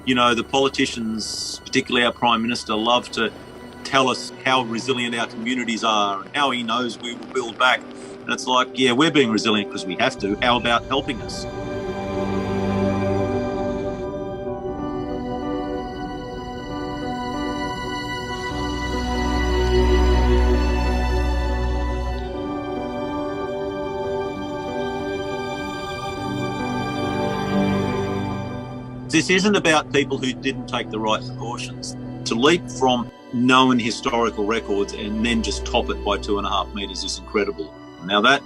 You know, the politicians, particularly our Prime Minister, love to tell us how resilient our communities are and how he knows we will build back. And it's like, yeah, we're being resilient because we have to. How about helping us? This isn't about people who didn't take the right precautions. To leap from known historical records and then just top it by 2.5 metres is incredible. Now that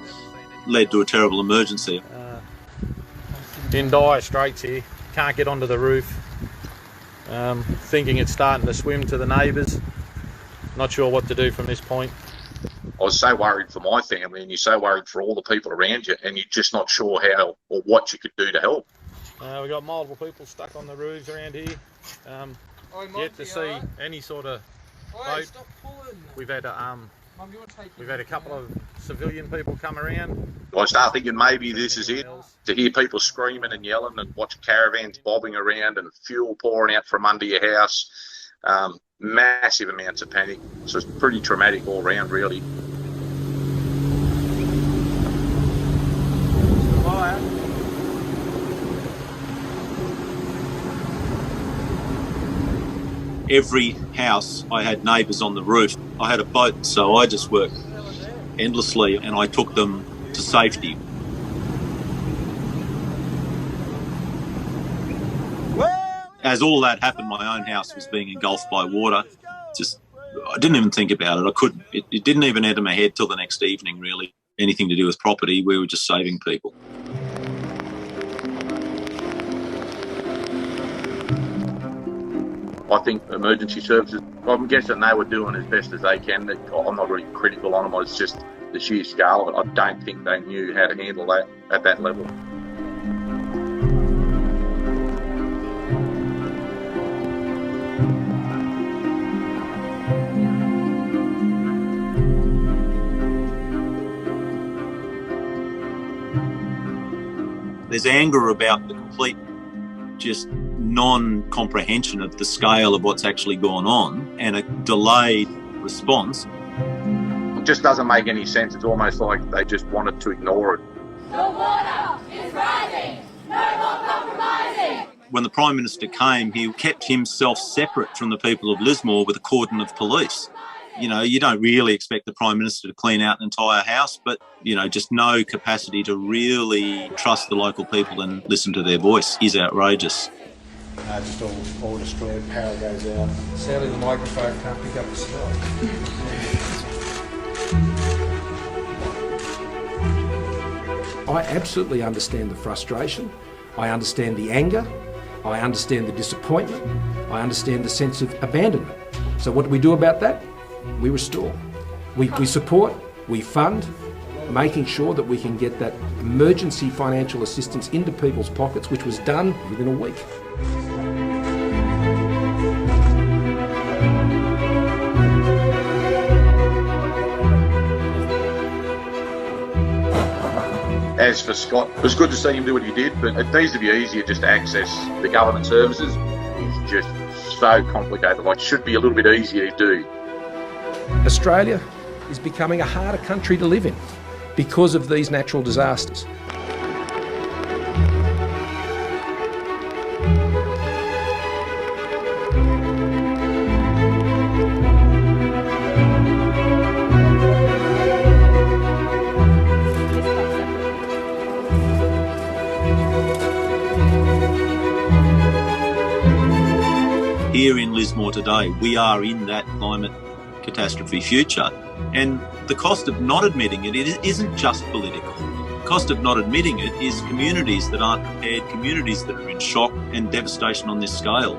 led to a terrible emergency. In dire straits here, can't get onto the roof. Thinking it's starting to swim to the neighbours. Not sure what to do from this point. I was so worried for my family, and you're so worried for all the people around you, and you're just not sure how or what you could do to help. We've got multiple people stuck on the roofs around here. Yet to see any sort of boat. We've had a couple of civilian people come around. I start thinking maybe this is it. To hear people screaming and yelling and watch caravans bobbing around and fuel pouring out from under your house. Massive amounts of panic. So it's pretty traumatic all around, really. Every house, I had neighbours on the roof. I had a boat, so I just worked endlessly and I took them to safety. As all that happened, my own house was being engulfed by water. I didn't even think about it. I couldn't. It didn't even enter my head till the next evening, really. Anything to do with property, we were just saving people. I think emergency services, I'm guessing they were doing as best as they can. I'm not really critical on them. It's just the sheer scale of it. I don't think they knew how to handle that at that level. There's anger about the complete just non-comprehension of the scale of what's actually gone on and a delayed response. It just doesn't make any sense. It's almost like they just wanted to ignore it. The water is rising. No more compromising. When the Prime Minister came, he kept himself separate from the people of Lismore with a cordon of police. You know, you don't really expect the Prime Minister to clean out an entire house, but, you know, just no capacity to really trust the local people and listen to their voice is outrageous. Just all destroyed, power goes out. Sadly, the microphone can't pick up the slide. I absolutely understand the frustration. I understand the anger. I understand the disappointment. I understand the sense of abandonment. So what do we do about that? We restore. We support, we fund, making sure that we can get that emergency financial assistance into people's pockets, which was done within a week. As for Scott, it was good to see him do what he did, but it needs to be easier just to access the government services. It's just so complicated. Like, it should be a little bit easier to do. Australia is becoming a harder country to live in because of these natural disasters. Here in Lismore today, we are in that climate catastrophe future, and the cost of not admitting it isn't just political. The cost of not admitting it is communities that aren't prepared, communities that are in shock and devastation on this scale.